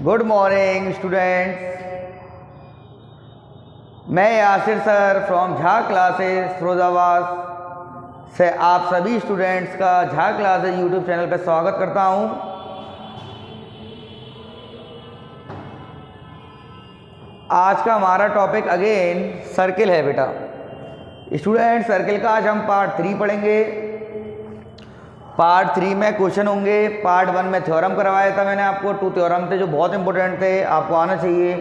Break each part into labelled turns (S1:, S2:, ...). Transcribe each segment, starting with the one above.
S1: Good morning students. मैं Yasir sir from Jha classes Firozabad से आप सभी स्टूडेंट्स का झा क्लासेस यूट्यूब चैनल पर स्वागत करता हूं। आज का हमारा टॉपिक अगेन सर्किल है बेटा। स्टूडेंट सर्किल का आज हम पार्ट 3 पढ़ेंगे। पार्ट 3 में क्वेश्चन होंगे। पार्ट 1 में थ्योरम करवाया था मैंने आपको, 2 थ्योरम थे जो बहुत इंपॉर्टेंट थे, आपको आना चाहिए।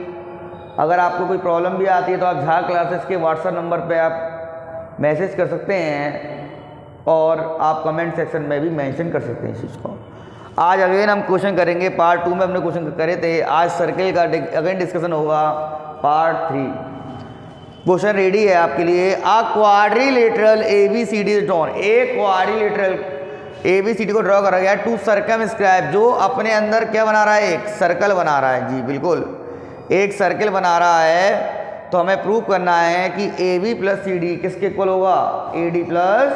S1: अगर आपको कोई प्रॉब्लम भी आती है तो आप झा क्लासेस के व्हाट्सएप नंबर पे आप मैसेज कर सकते हैं और आप कमेंट सेक्शन में भी मेंशन कर सकते हैं इस चीज़ को। आज अगेन हम क्वेश्चन करेंगे। पार्ट 2 में हमने क्वेश्चन करे थे, आज सर्किल का अगेन डिस्कशन होगा। पार्ट 3 क्वेश्चन रेडी है आपके लिए। अ क्वाड्रिलेटरल ABCD इज ड्रॉन। एक क्वाड्रिलेटरल ABCD को ड्रॉ करा गया टू सर्कमस्क्राइब, जो अपने अंदर क्या बना रहा है, एक सर्कल बना रहा है। जी बिल्कुल, एक सर्कल बना रहा है। तो हमें प्रूव करना है कि AB प्लस CD किसके इक्वल होगा, AD प्लस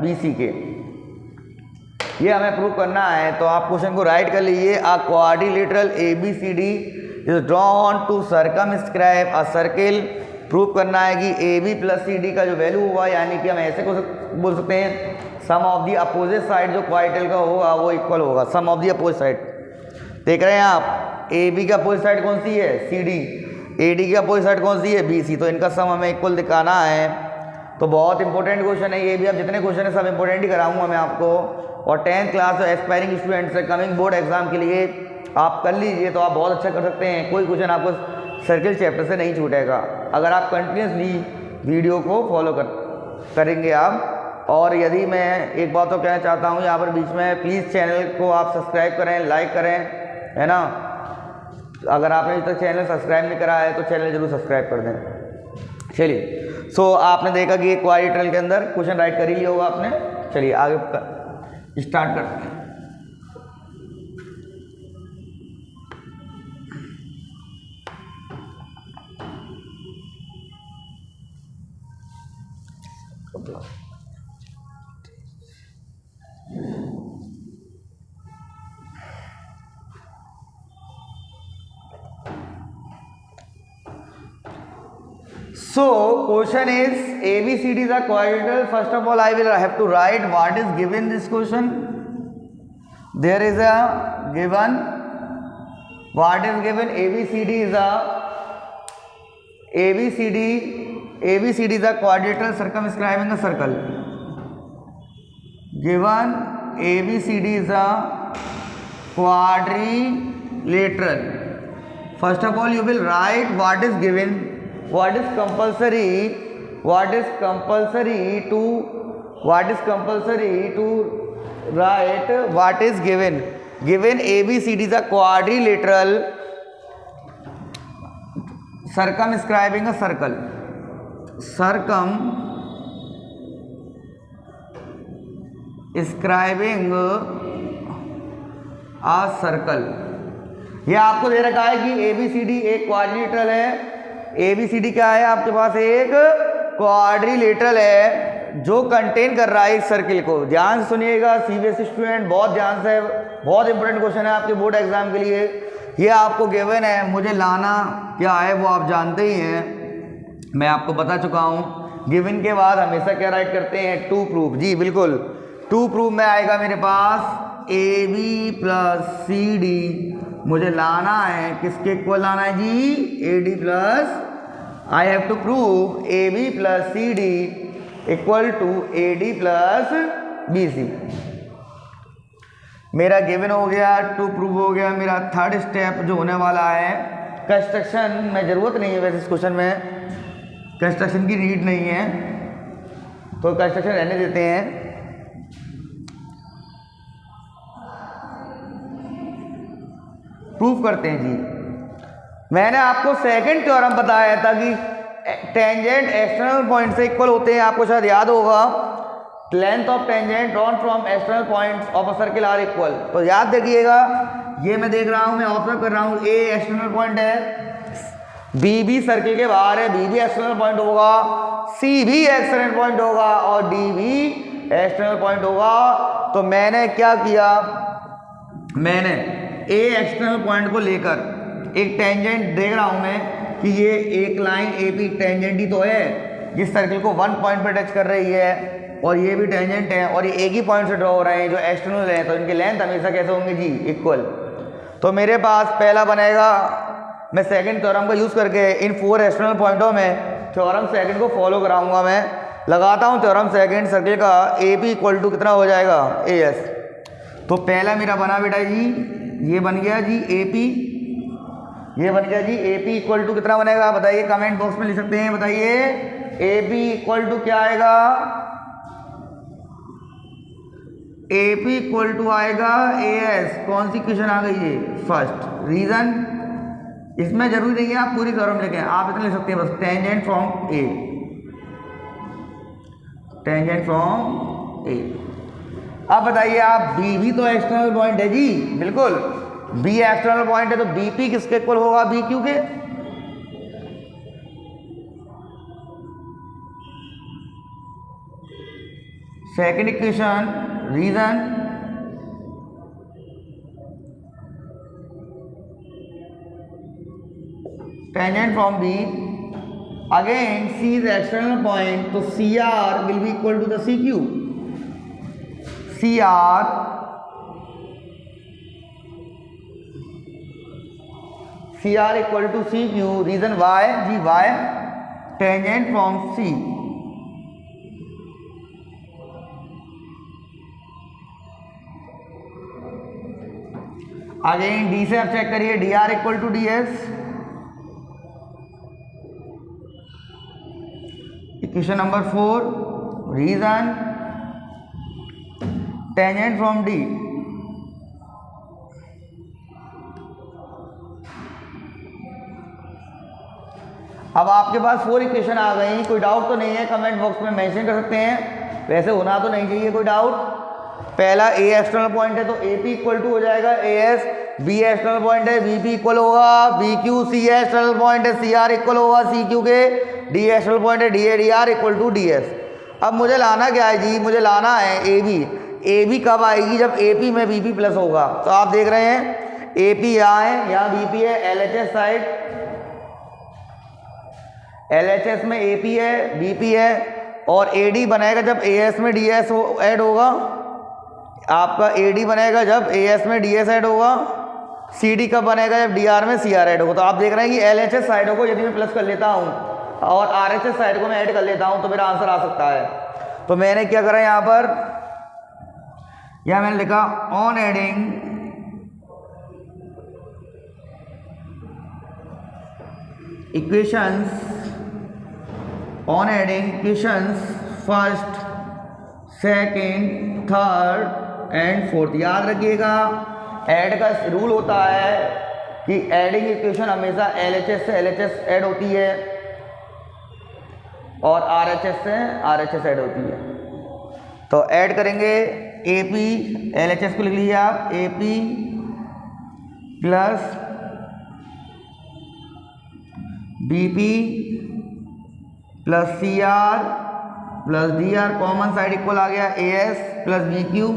S1: BC के। ये हमें प्रूव करना है। तो आप क्वेश्चन को राइट कर लीजिए। A quadrilateral ABCD is drawn to circumscribe a circle. Prove करना है कि AB प्लस CD का जो वैल्यू होगा, यानी कि हम ऐसे बोल सकते हैं सम ऑफ दी अपोजिट साइड जो क्वाड्रिलेटरल का होगा वो इक्वल होगा सम ऑफ दी अपोजिट साइड। देख रहे हैं आप, AB की अपोजिट साइड कौन सी है, CD। AD की अपोजिट साइड कौन सी है, BC। तो इनका सम हमें इक्वल दिखाना है। तो बहुत इंपॉर्टेंट क्वेश्चन है ये भी। अब जितने क्वेश्चन है सब इंपॉर्टेंट ही कराऊंगा मैं आपको। और 10th क्लास और एस्पायरिंग स्टूडेंट्स है, कमिंग बोर्ड एग्जाम के लिए आप कर लीजिए तो आप बहुत अच्छा कर सकते हैं। कोई क्वेश्चन आपको सर्किल चैप्टर से नहीं छूटेगा अगर आप कंटिन्यूसली वीडियो को फॉलो करेंगे आप। और यदि मैं एक बात तो कहना चाहता हूँ यहाँ पर बीच में, प्लीज़ चैनल को आप सब्सक्राइब करें, लाइक करें, है ना। अगर आपने अभी तक चैनल सब्सक्राइब नहीं करा है तो चैनल जरूर सब्सक्राइब कर दें। चलिए, सो आपने देखा कि एक क्वाड्रिलेटरल के अंदर क्वेश्चन राइट कर ही लिया होगा आपने। चलिए आगे स्टार्ट करते हैं। So question is ABCD is a quadrilateral. First of all, I will have to write what is given this question. There is a given. What is given? ABCD is a quadrilateral circumscribing a circle. Given ABCD is a quadrilateral. First of all, you will write what is given. What is compulsory to write what is given. Given ABCD is a quadrilateral circumscribing a circle. Circumscribing a circle. यह आपको दे रखा है कि ABCD एक quadrilateral है। ABCD क्या है आपके पास, एक क्वाड्रिलेटरल है जो कंटेन कर रहा है एक सर्किल को। ध्यान से सुनिएगा CBSE स्टूडेंट, बहुत ध्यान से, बहुत इंपॉर्टेंट क्वेश्चन है आपके बोर्ड एग्जाम के लिए। ये आपको गिवन है, मुझे लाना क्या है वो आप जानते ही हैं, मैं आपको बता चुका हूँ। गिवन के बाद हमेशा क्या राइट करते हैं, टू प्रूफ। जी बिल्कुल, टू प्रूफ में आएगा मेरे पास AB प्लस CD। मुझे लाना है किसके इक्वल लाना है जी, AD plus, I have to prove AB plus CD equal to AD plus BC। मेरा गिवन हो गया, टू प्रूव हो गया। मेरा थर्ड स्टेप जो होने वाला है, कंस्ट्रक्शन में ज़रूरत नहीं है वैसे इस क्वेश्चन में, कंस्ट्रक्शन की नीड नहीं है तो कंस्ट्रक्शन रहने देते हैं। प्रूफ करते हैं जी। मैंने आपको सेकंड थ्योरम बताया था कि टेंजेंट एक्सटर्नल पॉइंट से इक्वल होते हैं। आपको शायद याद होगा, length of tangent drawn from external points of a circle are equal. तो याद देखिएगा, ये मैं देख रहा हूँ, मैं ऑब्जर्व कर रहा हूँ, A एक्सटर्नल पॉइंट है, B भी सर्किल के बाहर है, B भी एक्सटर्नल पॉइंट होगा, C भी एक्सटर्नल पॉइंट होगा और D भी एक्सटर्नल पॉइंट होगा। तो मैंने क्या किया, मैंने ए एक्सटर्नल पॉइंट को लेकर एक टेंजेंट देख रहा हूँ मैं कि ये एक लाइन ए पी टेंजेंट ही तो है जिस सर्किल को 1 पॉइंट पर टच कर रही है, और ये भी टेंजेंट है और ये एक ही पॉइंट से ड्रॉ हो रहे हैं जो एक्सटर्नल है, तो इनकी लेंथ हमेशा कैसे होंगे जी, इक्वल। तो मेरे पास पहला बनेगा, मैं सेकंड थ्योरम का यूज़ करके इन 4 एक्सटर्नल पॉइंटों में थ्योरम सेकंड को फॉलो कराऊंगा। मैं लगाता हूँ थ्योरम सेकंड सर्किल का, ए पी इक्वल टू कितना हो जाएगा, ए एस। तो पहला मेरा बना बेटा जी, ये बन गया जी ए पी, ये बन गया जी ए पी इक्वल टू कितना बनेगा बताइए, कमेंट बॉक्स में लिख सकते हैं, बताइए। ए पी इक्वल टू क्या आएगा, ए पी इक्वल टू आएगा ए एस। कौन सी क्वेश्चन आ गई है, फर्स्ट। रीजन इसमें जरूरी नहीं है आप पूरी थ्योरम लिखें, आप इतना लिख सकते हैं बस, tangent from A, tangent from A. अब बताइए आप, बी भी तो एक्सटर्नल पॉइंट है जी, बिल्कुल बी एक्सटर्नल पॉइंट है, तो बी पी किसके इक्वल होगा, बी क्यू के। Second equation, reason tangent from B, again C is external point, तो C R will be equal to the C Q, C R equal to C Q. Reason why जी, why tangent from C, again D से आप check करिए, D R equal to D S. Equation number 4, reason tangent from D, अब आपके पास 4 equation आ गई, कोई doubt तो नहीं है, कमेंट बॉक्स में मेंशन कर सकते हैं, वैसे होना तो नहीं चाहिए कोई डाउट। पहला ए एक्सटर्नल पॉइंट है तो ए पी इक्वल टू हो जाएगा A S, B external point है बी पी इक्वल होगा B Q, C external point है सी आर इक्वल होगा सी क्यू के, डी एक्सटर्नल पॉइंट है D A D R equal to D S. अब मुझे लाना क्या है जी, मुझे लाना है ए बी। ए बी कब आएगी, जब ए पी में बी पी प्लस होगा। तो आप देख रहे हैं ए पी यहाँ है, यहाँ बी पी है, L H S side, L H S में ए पी है बी पी है, और ए डी बनेगा जब ए एस में डी एस ऐड होगा, आपका ए डी बनेगा जब ए एस में डी एस ऐड होगा, सी डी कब बनेगा जब डी आर में सी आर ऐड होगा। तो आप देख रहे हैं कि एल एच एस साइडों को यदि मैं प्लस कर लेता हूँ और आर एच एस साइड को मैं ऐड कर लेता हूँ तो मेरा आंसर आ सकता है। तो मैंने क्या करा यहाँ पर, यहाँ मैंने लिखा on adding equations, on adding equations first second third and fourth. याद रखिएगा ऐड का रूल होता है कि एडिंग इक्वेशन हमेशा एलएचएस से एलएचएस ऐड होती है और आरएचएस से आरएचएस ऐड होती है। तो ऐड करेंगे एपी, एलएचएस को लिख लीजिए आप, A P plus B P plus C R plus D R, common side equal आ गया A S plus B Q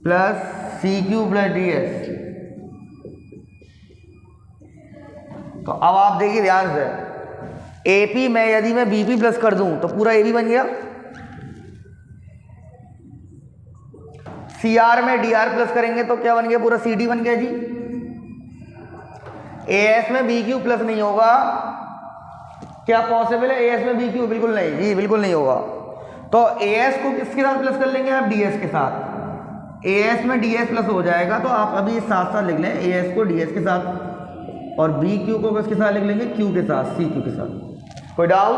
S1: plus C Q plus D S. तो अब आप देखिए ध्यान से, एपी में यदि मैं बीपी प्लस कर दूं तो पूरा एबी बन गया, सी आर में डी आर प्लस करेंगे तो क्या बन गया, पूरा सी डी बन गया जी। ए एस में बी क्यू प्लस नहीं होगा, क्या पॉसिबल है ए एस में बी क्यू, बिल्कुल नहीं जी, बिल्कुल नहीं होगा। तो ए एस को किसके साथ प्लस कर लेंगे आप, डी एस के साथ। ए एस में डी एस प्लस हो जाएगा, तो आप अभी साथ साथ लिख लें, ए एस को डी एस के साथ और बी क्यू को किसके साथ लिख लेंगे, क्यू के साथ, सी क्यू के साथ। कोई डाउट?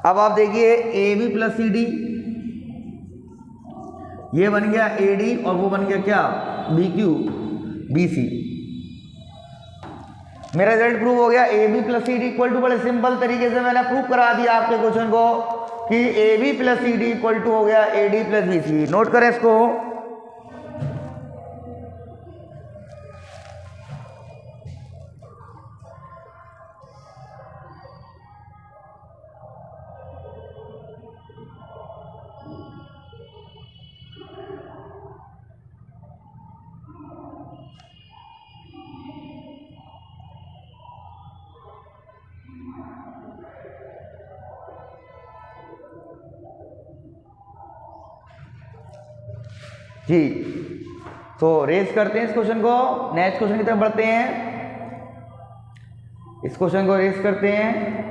S1: अब आप देखिए A B plus C D, ये बन गया ए डी और वो बन गया क्या, बी क्यू बी सी। मेरा रिजल्ट प्रूव हो गया, A B plus C D equal to, बड़े सिंपल तरीके से मैंने प्रूव करा दिया आपके क्वेश्चन को कि A B plus C D equal to हो गया A D plus B C. Note करें इसको। जी। तो रेस करते हैं इस क्वेश्चन को, नेक्स्ट क्वेश्चन की तरफ बढ़ते हैं। इस क्वेश्चन को रेस करते हैं।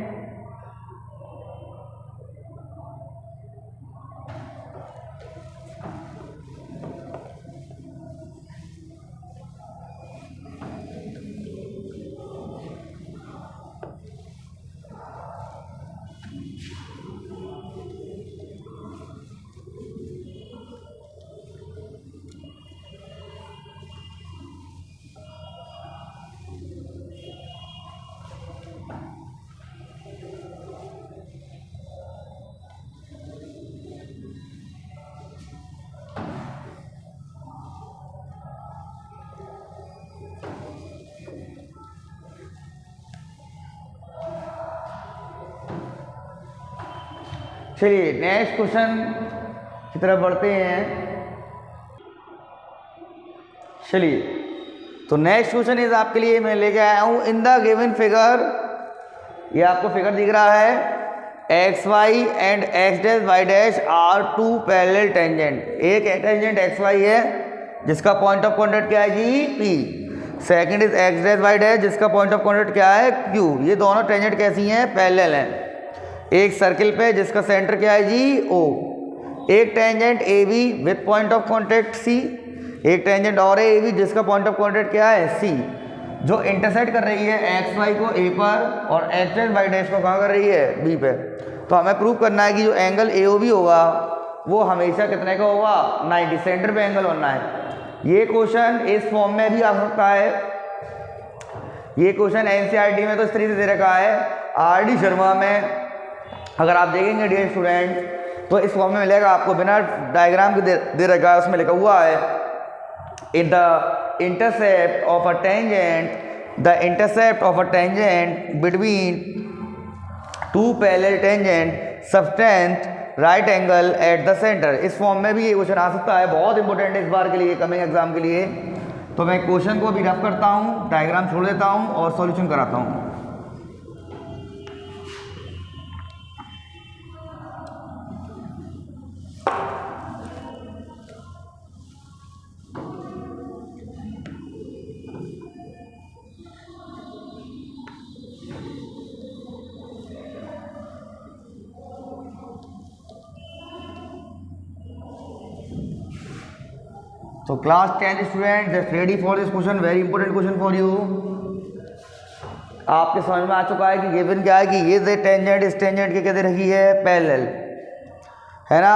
S1: चलिए नेक्स्ट क्वेश्चन की तरफ बढ़ते हैं। चलिए तो नेक्स्ट क्वेश्चन इज आपके लिए मैं लेके आया हूं इन द गिवन फिगर। ये आपको फिगर दिख रहा है, X Y and X dash Y dash are two parallel tangent. एक टेंजेंट एक्स वाई है जिसका पॉइंट ऑफ कॉन्टैक्ट क्या है जी, P. Second is X dash Y dash जिसका पॉइंट ऑफ कॉन्टैक्ट क्या है, क्यू। ये दोनों टेंजेंट कैसी हैं, पैरेलल हैं। एक सर्किल पे जिसका सेंटर क्या है जी, ओ। एक tangent A B with point of contact C. एक टेंजेंट और ए बी जिसका पॉइंट ऑफ कॉन्टैक्ट क्या है, सी। जो इंटरसेक्ट कर रही है एक्स वाई को ए पर और एक्स डैश वाई डैश को कहाँ कर रही है, बी पे। तो हमें प्रूव करना है कि जो एंगल ए ओ बी होगा वो हमेशा कितने का होगा, 90। सेंटर पे एंगल बनना है। ये क्वेश्चन इस फॉर्म में भी आ सकता है। ये क्वेश्चन एनसीईआरटी में तो इस तरीके से दे रखा है। आर.डी. शर्मा में अगर आप देखेंगे डियर स्टूडेंट तो इस फॉर्म में मिलेगा आपको, बिना डायग्राम के दे रखा है। उसमें लिखा हुआ है in the intercept of a tangent, the intercept of a tangent between two parallel tangent subtend right angle at the centre. इस फॉर्म में भी ये क्वेश्चन आ सकता है, बहुत इंपॉर्टेंट है इस बार के लिए, कमिंग एग्जाम के लिए। तो मैं क्वेश्चन को भी रफ करता हूँ, डायग्राम छोड़ देता हूँ और सॉल्यूशन कराता हूँ। So class 10 students just ready for this question, very important question for you। आपके समझ में आ चुका है कि गिवन क्या है कि ये टेंजेंट इस टेंजेंट के कितने रखी है, पैरेलल है ना।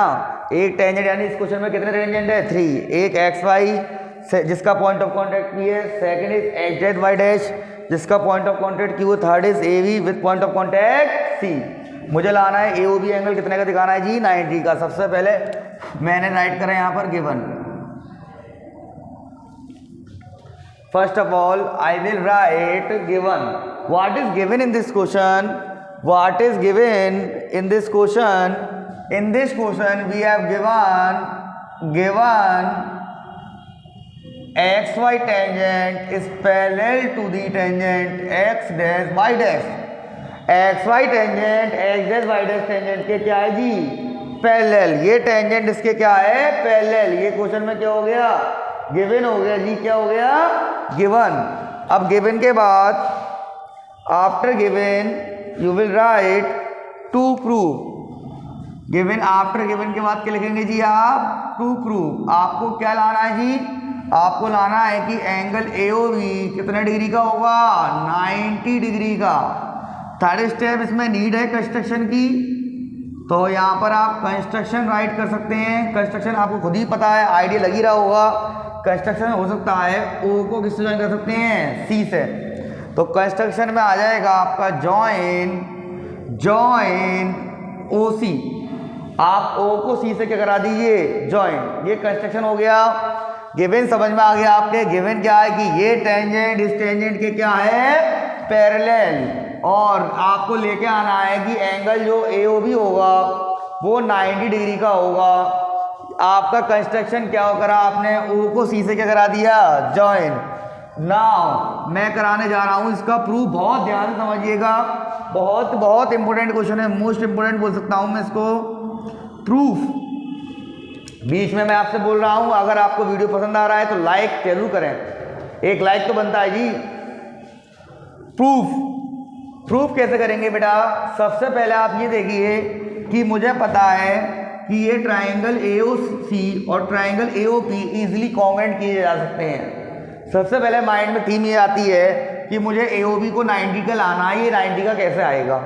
S1: एक टेंजेंट यानी इस क्वेश्चन में कितने टेंजेंट है, 3। एक एक्स वाई जिसका पॉइंट ऑफ कॉन्टैक्ट पी है। Second is X dash Y dash जिसका point of contact Q. Third is A B with point of contact C. मुझे लाना है ए ओ बी एंगल कितने का दिखाना है जी, 90 का। सबसे पहले मैंने राइट करा यहाँ पर given. First of all, I will write given. What is given in this question? What is given in this question? In this question, we have given xy tangent is parallel to the tangent x dash y dash. xy tangent x dash y dash tangent के क्या है जी, parallel. ये tangent इसके क्या है, parallel. ये question में क्या हो गया, गिवन हो गया जी। क्या हो गया, गिवन। अब गिवन के बाद after given you will write to prove. Given after given के बाद क्या लिखेंगे जी आप, टू प्रूव। आपको क्या लाना है जी, आपको लाना है कि एंगल AOB कितने डिग्री का होगा, 90 डिग्री का। थर्ड स्टेप इसमें नीड है कंस्ट्रक्शन की, तो यहाँ पर आप कंस्ट्रक्शन राइट कर सकते हैं। कंस्ट्रक्शन आपको खुद ही पता है, आइडिया लगी रहा होगा। कंस्ट्रक्शन हो सकता है ओ को किससे ज्वाइन कर सकते हैं, सी से। तो कंस्ट्रक्शन में आ जाएगा आपका जॉइन ओ सी। आप ओ को सी से क्या करा दीजिए, जॉइन। ये कंस्ट्रक्शन हो गया। गिवन समझ में आ गया आपके। गिवन क्या है कि ये टेंजेंट इस टेंजेंट के क्या है, पैरेलल। और आपको लेके आना है कि एंगल जो AOB होगा वो 90 डिग्री का होगा। आपका कंस्ट्रक्शन क्या हो करा आपने, ओ को सी से क्या करा दिया, जॉइन। नाउ मैं कराने जा रहा हूँ इसका प्रूफ। बहुत ध्यान से समझिएगा, बहुत बहुत इंपॉर्टेंट क्वेश्चन है, मोस्ट इंपॉर्टेंट बोल सकता हूँ मैं इसको। प्रूफ बीच में मैं आपसे बोल रहा हूँ, अगर आपको वीडियो पसंद आ रहा है तो लाइक जरूर करें, एक लाइक तो बनता है जी। प्रूफ कैसे करेंगे बेटा? सबसे पहले आप ये देखिए कि मुझे पता है कि ये ट्राइंगल AOC और ट्राइंगल AOP इजीली कॉन्ग्रुएंट किए जा सकते हैं। सबसे पहले माइंड में थीम ये आती है कि मुझे AOB को 90 का लाना है, ये 90 का कैसे आएगा?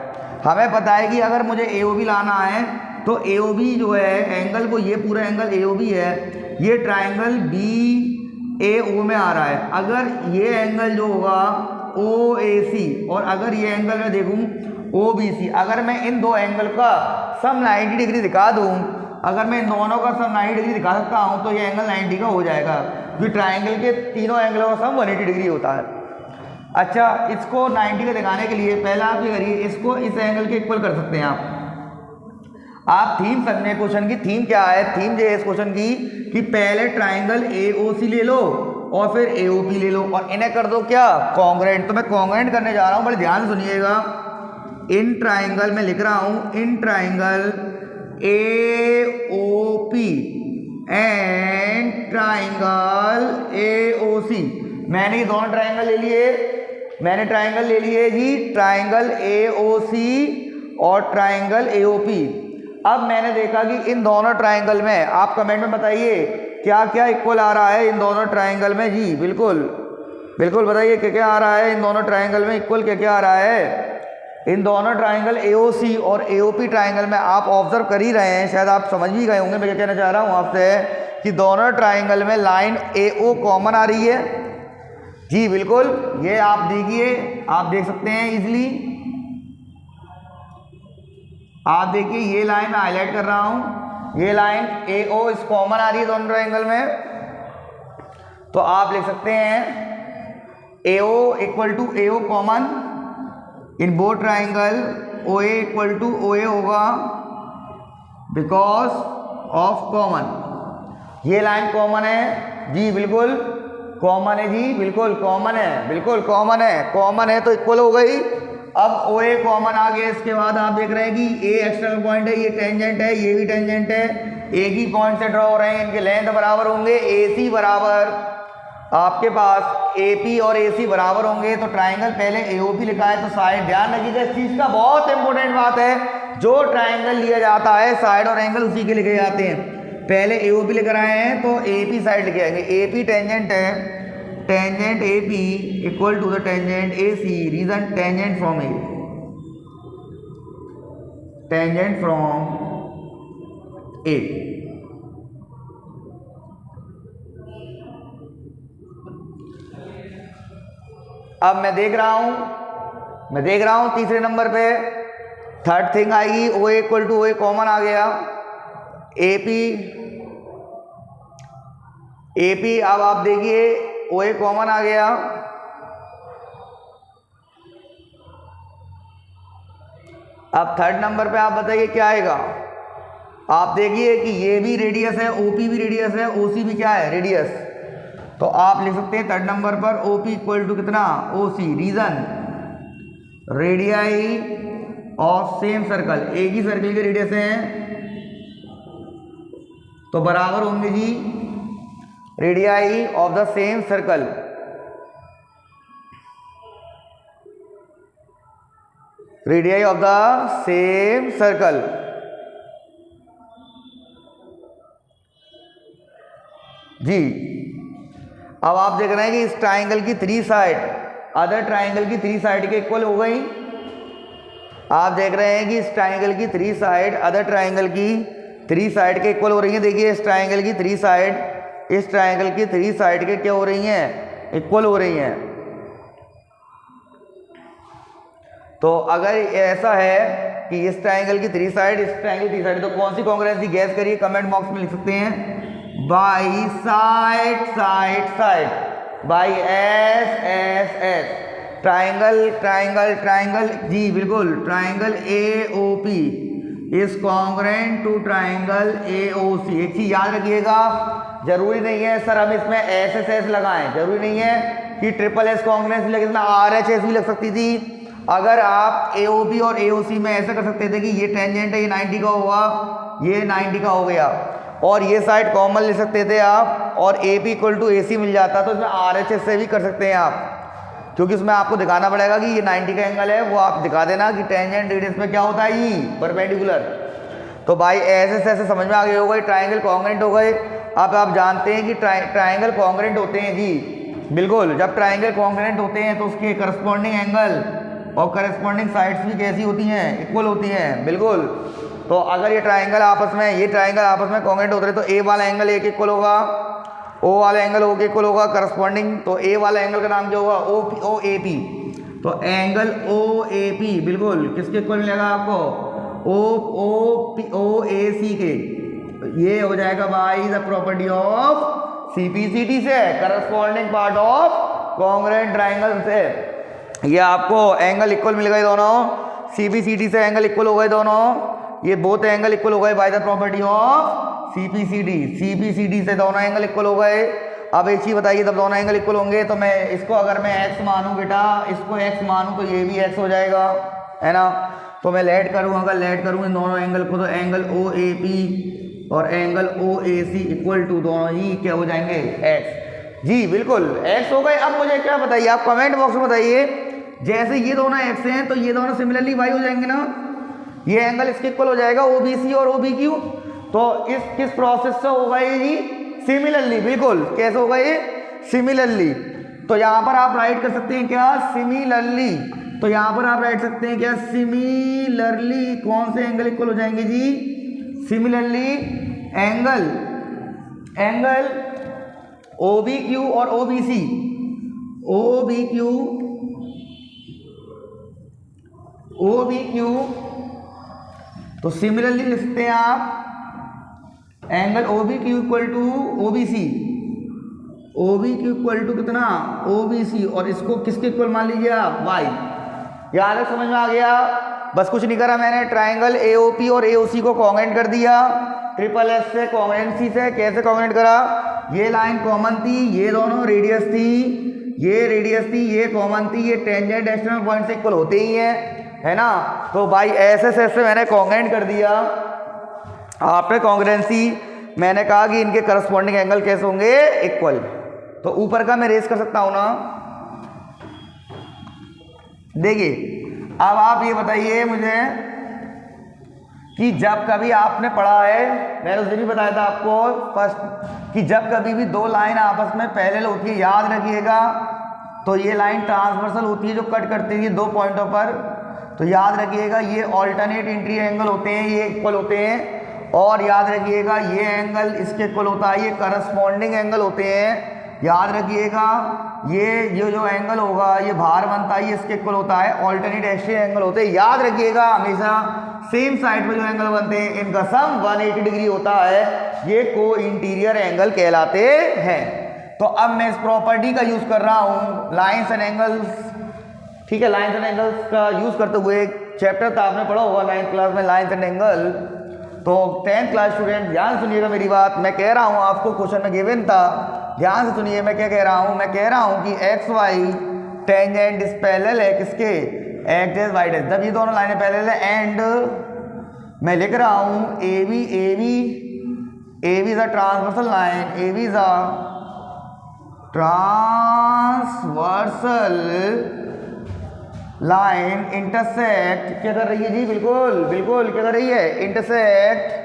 S1: हमें पता है कि अगर मुझे AOB लाना है तो AOB जो है एंगल को, ये पूरा एंगल AOB है, ये ट्राइंगल BAO में आ रहा है। अगर ये एंगल जो होगा OAC और अगर ये एंगल मैं देखूं OBC, अगर मैं इन दो एंगल का सम 90 डिग्री दिखा दूं, अगर मैं इन दोनों का सम 90 डिग्री दिखा सकता हूं तो ये एंगल 90 का हो जाएगा, क्योंकि ट्राइंगल के तीनों एंगलों का सम 180 डिग्री होता है। अच्छा, इसको 90 का दिखाने के लिए पहला आप ये करिए, इसको इस एंगल के इक्वल कर सकते हैं आप थीम समझे क्वेश्चन की। थीम क्या है? थीम जो है इस क्वेश्चन की कि पहले ट्राइंगल AOC ले लो और फिर AOP ले लो और इन्हें कर दो क्या? कॉन्ग्रुएंट। तो मैं कॉन्ग्रुएंट करने जा रहा हूं, बड़े ध्यान से सुनिएगा। इन ट्राइंगल में लिख रहा हूं, in triangle AOP and triangle AOC। मैंने ये दोनों ट्राइंगल ले लिए, मैंने ट्राइंगल ले लिए जी, ट्राइंगल AOC और ट्राइंगल AOP। अब मैंने देखा कि इन दोनों ट्राइंगल में, आप कमेंट में बताइए क्या क्या इक्वल आ रहा है इन दोनों ट्राइंगल में जी। बिल्कुल बताइए क्या क्या आ रहा है इन दोनों ट्राइंगल में, इक्वल क्या क्या आ रहा है इन दोनों ट्राइंगल AOC और AOP ट्राइंगल में। आप ऑब्जर्व कर ही रहे हैं, शायद आप समझ भी गए होंगे मैं क्या कहना चाह रहा हूँ आपसे, कि दोनों ट्राइंगल में लाइन AO कॉमन आ रही है जी। बिल्कुल, ये आप देखिए, आप देख सकते हैं इजीली, आप देखिए ये लाइन मैं हाईलाइट कर रहा हूं, ये लाइन AO इस कॉमन आ रही है दोनों ट्राइंगल में। तो आप लिख सकते हैं AO equal to AO common in both triangle, OA equal to OA होगा बिकॉज ऑफ कॉमन। ये लाइन कॉमन है जी, बिल्कुल कॉमन है जी, बिल्कुल कॉमन है, बिल्कुल कॉमन है, कॉमन है तो इक्वल हो गई। अब OA कॉमन आ गया, इसके बाद आप देख रहे हैं कि A एक्सटर्नल पॉइंट है, ये टेंजेंट है, ये भी टेंजेंट है, एक ही पॉइंट से ड्रॉ हो रहे हैं, इनके लेंथ बराबर होंगे। AC बराबर आपके पास AP और AC बराबर होंगे, तो ट्राइंगल पहले AOP लिखा है तो साइड, ध्यान रखिएगा इस चीज का, बहुत इंपॉर्टेंट बात है। जो ट्राइंगल लिया जाता है साइड और एंगल उसी के लिखे जाते हैं। पहले AOP लिख रहे हैं तो AP साइड लिखे जाएंगे, AP टेंजेंट है, tangent AP equal to the tangent AC, reason tangent from A, tangent from A। अब मैं देख रहा हूं तीसरे नंबर पे थर्ड थिंग आएगी, OA equal to OA common आ गया, AP अब आप देखिए OA कॉमन आ गया। अब थर्ड नंबर पे आप बताइए क्या आएगा। आप देखिए कि ये भी रेडियस है, OP भी रेडियस है, OC भी क्या है? रेडियस। तो आप लिख सकते हैं थर्ड नंबर पर OP इक्वल टू कितना? OC, reason radii of same circle, एक ही सर्कल के रेडियस हैं तो बराबर होंगे जी radii of the same circle. Radii of the same circle जी। अब आप देख रहे हैं कि इस ट्राइंगल की थ्री साइड अदर ट्राइंगल की थ्री साइड के इक्वल हो गई। आप देख रहे हैं कि इस ट्राइंगल की थ्री साइड अदर ट्राइंगल की थ्री साइड के इक्वल हो रही है। देखिए इस ट्राइंगल की थ्री साइड इस ट्राइंगल की थ्री साइड के क्या हो रही हैं? इक्वल हो रही हैं। तो अगर ऐसा है कि इस ट्राइंगल की थ्री साइड इस ट्राइंगल की थ्री साइड, तो कौन सी कॉन्ग्रुएंसी गैस करिए, कमेंट बॉक्स में लिख सकते हैं। By side side side by S S S triangle triangle triangle जी बिल्कुल triangle AOP is congruent to triangle AOC। एक चीज याद रखिएगा, जरूरी नहीं है सर हम इसमें SSS लगाएं, जरूरी नहीं है कि ट्रिपल S कॉन्ग्रुएंसी लगे, इसमें RHS भी लग सकती थी। अगर आप AOP और AOC में ऐसा कर सकते थे कि ये टेंजेंट है, ये 90 का होगा, ये 90 का हो गया। और ये साइड कॉमन ले सकते थे आप, और ए पी इक्वल टू ए सी मिल जाता। तो इसमें आर एच एस से भी कर सकते हैं आप, क्योंकि उसमें आपको दिखाना पड़ेगा कि ये 90 का एंगल है, वो आप दिखा देना कि टेंजेंट रेडियस में क्या होता है, ये परपेंडिकुलर। तो भाई ऐसे ऐसे समझ में आ गए होगा, ट्राइंगल कॉन्ग्रेंट हो गए। अब आप जानते हैं कि ट्राइंगल कॉन्ग्रेंट होते हैं जी, बिल्कुल। जब ट्राइंगल कॉन्ग्रेंट होते हैं तो उसके करस्पॉन्डिंग एंगल और करस्पॉन्डिंग साइड्स भी कैसी होती हैं, इक्वल होती हैं, बिल्कुल। तो अगर ये ट्राइंगल आपस में कॉन्ग्रेंट होते हैं तो ए वाला एंगल एक इक्वल होगा, ओ वाला एंगल ओ के इक्वल होगा करस्पॉन्डिंग। तो ए वाला एंगल का नाम क्या होगा, ओ ए पी। तो एंगल ओ ए पी बिल्कुल किसके इक्वल मिलेगा आपको, ओ ए सी के। ये हो जाएगा भाई द प्रॉपर्टी ऑफ सीपीसीटी से, corresponding part of congruent triangle से। ये आपको एंगल इक्वल मिल गए दोनों, सीपीसीटी से एंगल इक्वल हो गए दोनों, ये बोथ एंगल इक्वल हो गए by the property of CPCT से दोनों एंगल इक्वल हो गए। अब एक चीज बताइए, जब दोनों एंगल इक्वल होंगे तो मैं इसको अगर मैं x मानूं बेटा, इसको x मानूं तो ये भी x हो जाएगा, है ना। तो मैं लेट करूँ, अगर लेट करूँ इन दोनों एंगल को, तो एंगल ओ ए पी और angle O A C equal to दोनों ही क्या हो जाएंगे, x। जी बिल्कुल x हो गए। अब मुझे क्या बताइए, आप कमेंट बॉक्स में बताइए, जैसे ये दोनों x हैं तो ये दोनों सिमिलरली y हो जाएंगे ना, ये एंगल इसके इक्वल हो जाएगा OBC और OBQ। तो इस किस प्रोसेस से होगा ये जी, सिमिलरली, बिल्कुल। कैसे होगा ये, सिमिलरली। तो यहाँ पर आप राइट कर सकते हैं क्या, सिमिलरली। तो यहाँ पर आप राइट सकते हैं क्या, सिमिलरली। कौन से एंगल इक्वल हो जाएंगे जी, सिमिलरली एंगल OBQ और OBC, OBQ। तो सिमिलरली लिख सकते हैं आप angle OBQ equal to OBC, OBQ equal to कितना, OBC, और इसको किसके इक्वल मान लीजिए आप, y। याद है, समझ में आ गया। बस कुछ नहीं करा मैंने, ट्राइंगल AOP और AOC को कॉन्ग्रेंट कर दिया ट्रिपल एस से, कॉन्ग्रेंसी से। कैसे कॉन्ग्रेंट करा, ये लाइन कॉमन थी, ये दोनों रेडियस थी, ये रेडियस थी, ये कॉमन थी, ये टेंजेंट एक्सटर्नल पॉइंट से इक्वल होते ही है ना। तो भाई ऐसे से मैंने कॉन्ग्रेंट कर दिया। आफ्टर कॉन्ग्रेंसी मैंने कहा कि इनके करस्पॉन्डिंग एंगल कैसे होंगे, इक्वल। तो ऊपर का मैं रेस कर सकता हूं ना। देखिए अब आप ये बताइए मुझे कि जब कभी आपने पढ़ा है, मैंने उस दिन भी बताया था आपको फर्स्ट, कि जब कभी भी दो लाइन आपस में पैरेलल होती है, याद रखिएगा, तो ये लाइन ट्रांसवर्सल होती है जो कट करती है दो पॉइंटों पर। तो याद रखिएगा ये ऑल्टरनेट इंटीरियर एंगल होते हैं, ये इक्वल होते हैं। और याद रखिएगा ये एंगल इसके इक्वल होता है, ये करस्पॉन्डिंग एंगल होते हैं। याद रखिएगा ये जो एंगल होगा ये बाहर बनता है, ये इसके इक्वल होता है, ऑल्टरनेट एक्सट्रीम एंगल होते हैं। याद रखिएगा हमेशा सेम साइड पे जो एंगल बनते हैं इनका सम 180 डिग्री होता है, ये को इंटीरियर एंगल कहलाते हैं। तो अब मैं इस प्रॉपर्टी का यूज कर रहा हूँ, लाइंस एंड एंगल्स। ठीक है, लाइंस एंड एंगल्स का यूज करते हुए एक चैप्टर था, आपने पढ़ा होगा 9th क्लास में, लाइंस एंड एंगल। तो 10th क्लास स्टूडेंट ध्यान सुनिएगा मेरी बात, मैं कह रहा हूँ आपको क्वेश्चन में गिवन था, ध्यान से सुनिए मैं क्या कह रहा हूँ। मैं कह रहा हूँ कि X Y tangent is parallel है किसके, एक्स डैश वाई डैश। जब ये दोनों लाइनें पैरेलल है एंड मैं लिख रहा हूँ A B is a transversal line, A B is a transversal line intersect क्या कर रही है जी, बिल्कुल बिल्कुल क्या कर रही है, इंटरसेक्ट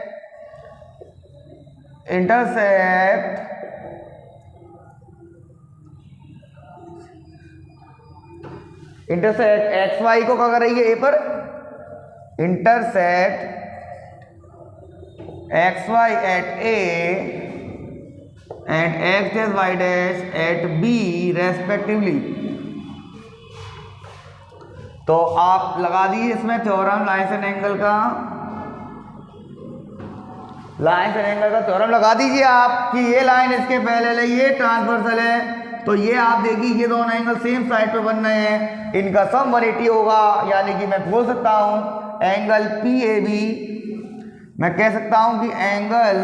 S1: एक्स वाई को क्या कर रही है, ए पर intersect X Y at A and X dash Y dash at B respectively. तो आप लगा दीजिए इसमें थ्योरम लाइंस एंड एंगल का, लाइंस एंड एंगल का थ्योरम लगा दीजिए आप कि ये लाइन इसके पैरेलल है, ये ट्रांसवर्सल है। तो ये आप देखिए ये दोनों एंगल सेम साइड पे बन रहे हैं, इनका सम 180 होगा। यानी कि मैं बोल सकता हूँ एंगल पी ए बी, मैं कह सकता हूँ कि angle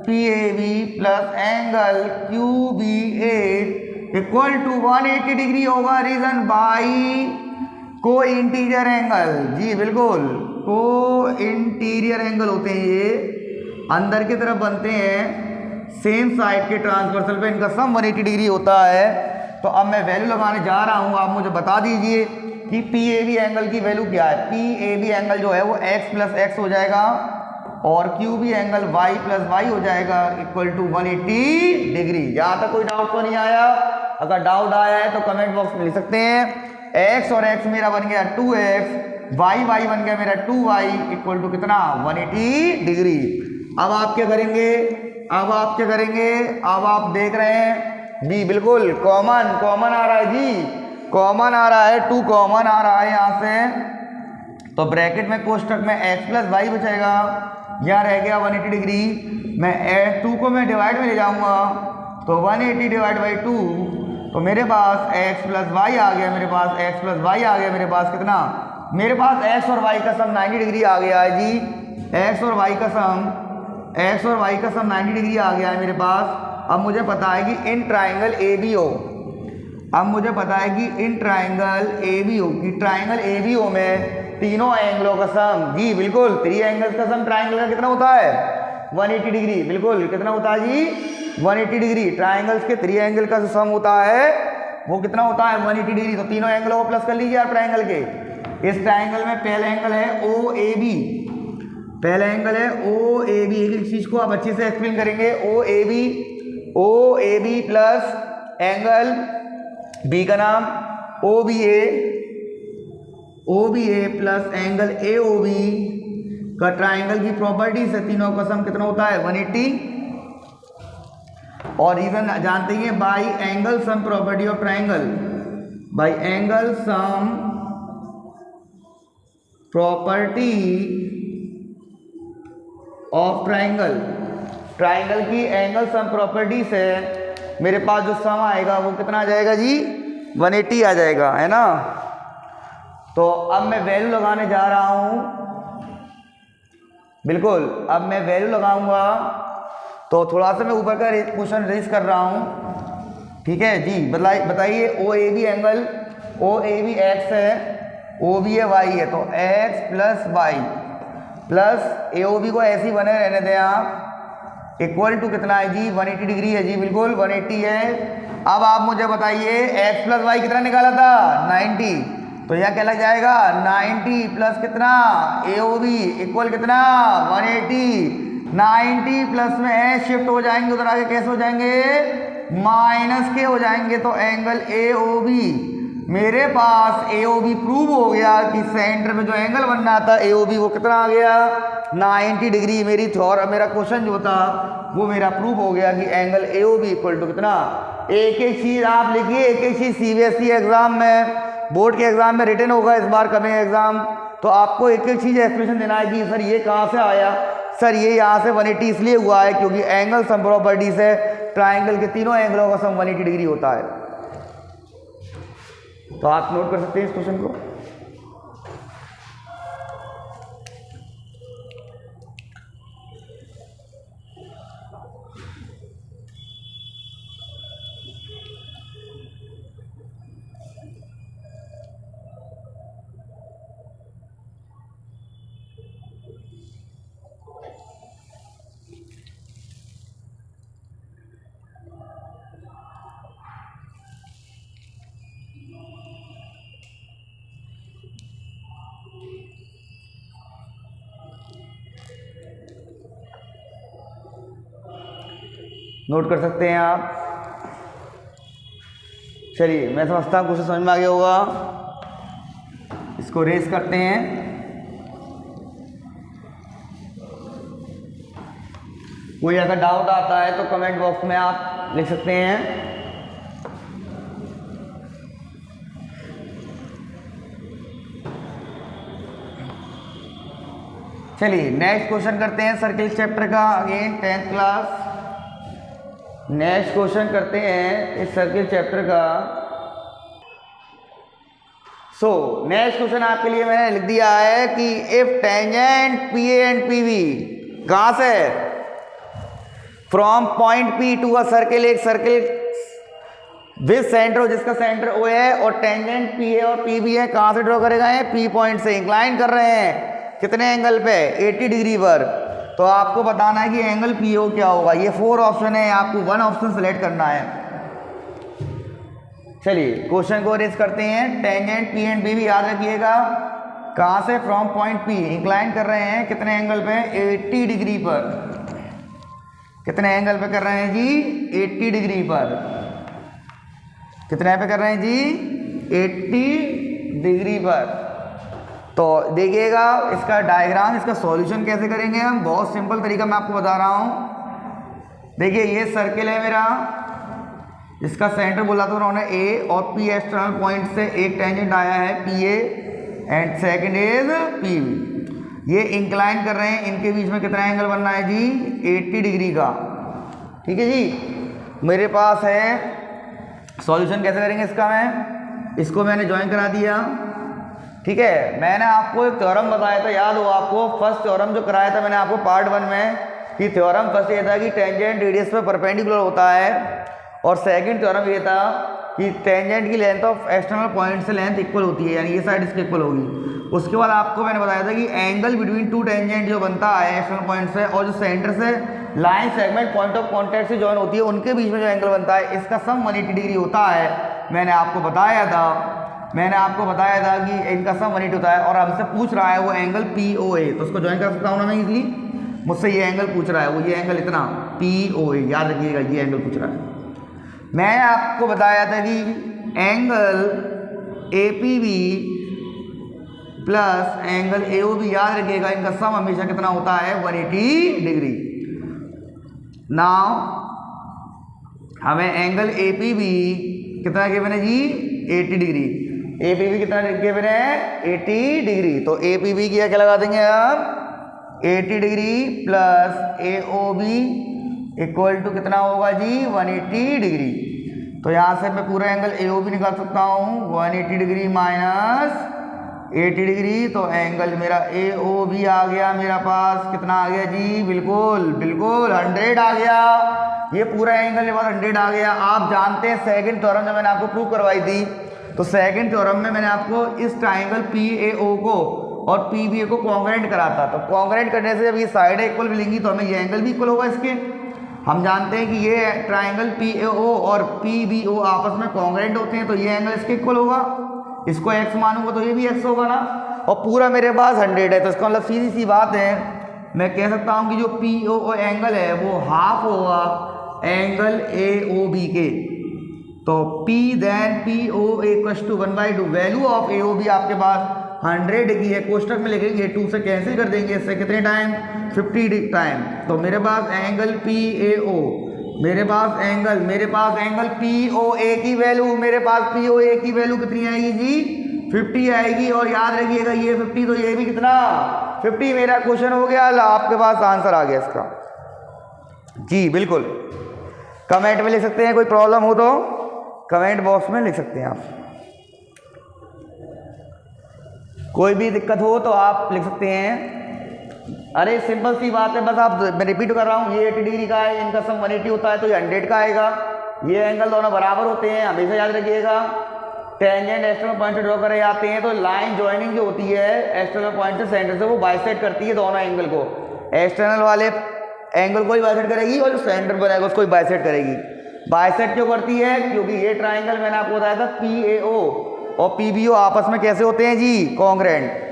S1: P A B plus angle Q B A equal to 180 degree होगा, reason by co interior angle. जी बिल्कुल, को इंटीरियर एंगल होते हैं ये। अंदर की तरफ बनते हैं सेम साइड के ट्रांसवर्सल पे इनका सम 180 डिग्री होता है। तो अब मैं वैल्यू लगाने जा रहा हूँ, आप मुझे बता दीजिए कि पी ए बी एंगल की वैल्यू क्या है। पी ए बी एंगल जो है वो x प्लस एक्स हो जाएगा और Q B angle y plus Y हो जाएगा इक्वल टू 180 डिग्री। यहाँ तक कोई डाउट तो नहीं आया? अगर डाउट आया है तो कमेंट बॉक्स में लिख सकते हैं। x और x मेरा बन गया 2x, y बन गया मेरा 2y इक्वल टू कितना 180 डिग्री। अब आप क्या करेंगे? अब आप देख रहे हैं बी बिल्कुल कॉमन आ रहा है जी, कॉमन आ रहा है, 2 कॉमन आ रहा है यहाँ से। तो ब्रैकेट में कोष्टक में x प्लस वाई बचेगा, यहाँ रह गया 180 डिग्री। मैं 2 को मैं डिवाइड में ले जाऊंगा तो 180 डिवाइड बाई 2, तो मेरे पास x प्लस वाई आ गया, मेरे पास x प्लस वाई आ गया, मेरे पास कितना, मेरे पास x और y का सम 90 डिग्री आ गया है जी। x और y का सम 90 डिग्री आ गया है मेरे पास। अब मुझे पता है कि इन ट्राइंगल ABO में तीनों एंगलों का सम जी बिल्कुल 3 एंगल्स का सम ट्राइंगल का कितना होता है 180 डिग्री। बिल्कुल कितना होता है जी 180 डिग्री। ट्राइंगल्स के 3 एंगल का जो सम होता है वो कितना होता है 180 डिग्री। तो तीनों एंगलों को प्लस कर लीजिए आप ट्राइंगल के। इस ट्राइंगल में पहला एंगल है OAB, एक चीज को आप अच्छे से एक्सप्लेन करेंगे। OAB प्लस एंगल B का नाम OBA प्लस एंगल AOB का ट्राइंगल की प्रॉपर्टी से तीनों का सम कितना होता है 180। और रीजन जानते ही हैं, by angle sum property of triangle, by angle sum property of triangle की एंगल सम प्रॉपर्टी से मेरे पास जो सम आएगा वो कितना आ जाएगा जी 180 आ जाएगा, है ना। तो अब मैं वैल्यू लगाने जा रहा हूं, बिल्कुल अब मैं वैल्यू लगाऊंगा। तो थोड़ा सा मैं ऊपर का क्वेश्चन रेज कर रहा हूं, ठीक है जी। बताइए OAB एंगल, OAB x है, OBA y है, तो x plus Y plus AOB को ऐसे ही बने रहने दें आप, इक्वल टू कितना है जी 180 डिग्री है जी, बिल्कुल 180 है। अब आप मुझे बताइए x प्लस वाई कितना निकाला था 90, तो यह क्या लग जाएगा 90 प्लस कितना AOB इक्वल कितना 180। 90 प्लस में h शिफ्ट हो जाएंगे उधर आगे, कैसे हो जाएंगे माइनस के हो जाएंगे। तो एंगल AOB, मेरे पास AOB प्रूव हो गया कि सेंटर में जो एंगल बनना था AOB वो कितना आ गया 90 डिग्री। मेरा क्वेश्चन जो था वो मेरा प्रूव हो गया कि एंगल AOB इक्वल टू कितना। एक चीज आप लिखिए, एक चीज CBSE एग्जाम में, बोर्ड के एग्जाम में रिटन होगा इस बार कमिंग एग्जाम, तो आपको एक चीज एक्सप्लेनेशन देना है कि सर ये कहाँ से आया, सर ये यहाँ से 180 इसलिए हुआ है क्योंकि एंगल सम प्रॉपर्टी से ट्राइंगल के तीनों एंगलों का सम 180 डिग्री होता है। तो आप नोट कर सकते हैं इस क्वेश्चन को। नोट कर सकते हैं आप। चलिए मैं समझता हूँ क्वेश्चन समझ में आ गया होगा, इसको रेस करते हैं। कोई अगर डाउट आता है तो कमेंट बॉक्स में आप लिख सकते हैं। चलिए नेक्स्ट क्वेश्चन करते हैं सर्किल चैप्टर का, again 10th class. Next question करते हैं इस सर्किल चैप्टर का। नेक्स्ट क्वेश्चन आपके लिए मैंने लिख दिया है कि if tangent PA and PB कहां से from point P to a circle, एक सर्किल विद सेंटर जिसका सेंटर O है और टेंजेंट PA और PB है, कहां से ड्रॉ करे गए हैं P पॉइंट से, इंक्लाइन कर रहे हैं कितने एंगल पे 80 डिग्री पर। तो आपको बताना है कि एंगल पी ओ क्या होगा। ये 4 ऑप्शन है, आपको 1 ऑप्शन सेलेक्ट करना है। चलिए क्वेश्चन को रेज करते हैं। टेंजेंट पी एंड बी भी याद रखिएगा। कहाँ से? फ्रॉम पॉइंट पी इंक्लाइन कर रहे हैं कितने एंगल पे? 80 डिग्री पर। कितने एंगल पे कर रहे हैं जी? 80 डिग्री पर। कितने पे कर रहे हैं जी? 80 डिग्री पर। तो देखिएगा इसका डायग्राम, इसका सॉल्यूशन कैसे करेंगे हम। बहुत सिंपल तरीका मैं आपको बता रहा हूँ। देखिए ये सर्किल है मेरा, इसका सेंटर बोला था उन्होंने ए, और पी एक्सटर्नल पॉइंट से एक टेंजेंट आया है P A and second is P B. ये इंक्लाइन कर रहे हैं, इनके बीच में कितना एंगल बनना है जी? 80 डिग्री का। ठीक है जी। मेरे पास है सॉल्यूशन कैसे करेंगे इसका। मैं इसको मैंने ज्वाइन करा दिया। ठीक है, मैंने आपको एक थ्योरम बताया था, याद हो आपको। फर्स्ट थ्योरम जो कराया था मैंने आपको पार्ट 1 में, कि थ्योरम फर्स्ट ये था कि टेंजेंट रेडियस पे परपेंडिकुलर होता है, और सेकंड थ्योरम ये था कि टेंजेंट की लेंथ ऑफ एक्सटर्नल पॉइंट से लेंथ इक्वल होती है, यानी ये साइड इसके इक्वल होगी। उसके बाद आपको मैंने बताया था कि एंगल बिटवीन 2 टेंजेंट जो बनता है एक्सटर्नल पॉइंट से, और जो सेंटर से line segment point of contact से जॉइन होती है, उनके बीच में जो एंगल बनता है, इसका सम 180 डिग्री होता है। मैंने आपको बताया था कि इनका सम 180 होता है, और हमसे पूछ रहा है वो एंगल पी ओ ए, तो उसको ज्वाइन कर सकता हूँ ना मैं इजली। मुझसे ये एंगल पूछ रहा है, वो ये एंगल इतना पी ओ ए, याद रखिएगा ये एंगल पूछ रहा है। मैंने आपको बताया था कि angle A P B plus angle A O B, याद रखिएगा इनका सम हमेशा कितना होता है? 180 डिग्री। नाउ हमें एंगल ए पी बी कितना गिवन है जी? 80 डिग्री। ए पी बी कितना गिवन है? 80 डिग्री। तो ए पी बी की क्या लगा देंगे हम? 80 degree plus A O B equal to कितना होगा जी? 180 डिग्री। तो यहाँ से मैं पूरा एंगल ए ओ बी निकाल सकता हूँ, 180 डिग्री माइनस 80 डिग्री। तो एंगल मेरा ए ओ बी आ गया मेरा पास, कितना आ गया जी? बिल्कुल 100 आ गया। ये पूरा एंगल मेरे पास 100 आ गया। आप जानते हैं सेकंड थ्योरम जब मैंने आपको प्रूव करवाई थी, तो सेकंड थ्योरम में मैंने आपको इस ट्राइंगल पी ए ओ को और पी बी ए को कॉन्ग्रेंट करा था। तो कॉन्ग्रेंट करने से जब ये साइडें इक्वल मिलेंगी तो हमें ये एंगल भी इक्वल होगा इसके। हम जानते हैं कि ये ट्राइंगल पी ए ओ और पी बी ओ आपस में कॉन्ग्रेंट होते हैं, तो ये एंगल इसके इक्वल होगा। इसको x मानूंगा तो ये भी x होगा ना, और पूरा मेरे पास 100 है। तो इसका मतलब सीधी सी बात है, मैं कह सकता हूँ कि जो पी ओ एंगल है वो हाफ होगा एंगल ए ओ बी के। तो P then P O equals to 1/2। Value of A O B आपके पास 100 की है, कोष्टक में लिखेंगे 2 से कैंसिल कर देंगे, इससे कितने टाइम? 50 टाइम। तो मेरे पास एंगल पी ए ओ, मेरे पास एंगल पी ओ ए की वैल्यू, मेरे पास पी ओ ए की वैल्यू कितनी आएगी जी? 50 आएगी। और याद रखिएगा ये 50, तो ये भी कितना? 50। मेरा क्वेश्चन हो गया, आपके पास आंसर आ गया इसका जी। बिल्कुल, कमेंट में लिख सकते हैं, कोई प्रॉब्लम हो तो कमेंट बॉक्स में लिख सकते हैं आप। कोई भी दिक्कत हो तो आप लिख सकते हैं। अरे सिंपल सी बात है, बस आप, मैं रिपीट कर रहा हूँ, ये 80 डिग्री का है, इनका सम 180 होता है, तो ये 100 का आएगा। ये एंगल दोनों बराबर होते हैं, हमेशा याद रखिएगा। टेंजेंट एक्सटर्नल पॉइंट से ड्रॉ करे जाते हैं, तो लाइन ज्वाइनिंग जो होती है एक्सटर्नल पॉइंट से सेंटर से, वो बाइसेक्ट करती है दोनों एंगल को। एक्सटर्नल वाले एंगल को ही बाइसेक्ट करेगी, और जो सेंटर बनेगा उसको ही बाइसेक्ट करेगी। बाइसेक्ट क्यों करती है? क्योंकि ये ट्राइंगल मैंने आपको बताया था पी ए ओ और पी बी ओ आपस में कैसे होते हैं जी? कॉन्ग्रेंट।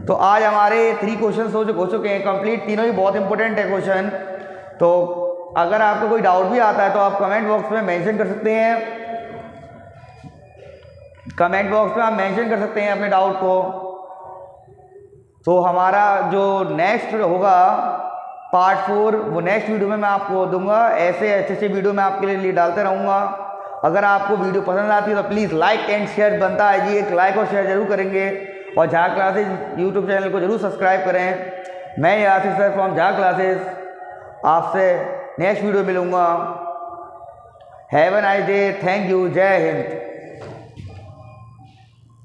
S1: तो आज हमारे 3 क्वेश्चन हो चुके हैं कंप्लीट, तीनों ही बहुत इंपॉर्टेंट है क्वेश्चन। तो अगर आपको कोई डाउट भी आता है तो आप कमेंट बॉक्स में मेंशन कर सकते हैं, कमेंट बॉक्स में आप मेंशन कर सकते हैं अपने डाउट को। तो हमारा जो नेक्स्ट होगा पार्ट 4, वो नेक्स्ट वीडियो में मैं आपको दूंगा। ऐसे अच्छे वीडियो मैं आपके लिए डालते रहूँगा। अगर आपको वीडियो पसंद आती है तो प्लीज़ लाइक एंड शेयर बनता है जी, एक लाइक और शेयर जरूर करेंगे, और झा क्लासेस यूट्यूब चैनल को जरूर सब्सक्राइब करें। मैं Yasir sir from Jha classes, आपसे नेक्स्ट वीडियो मिलूँगा। Have a nice day, thank you, जय हिंद।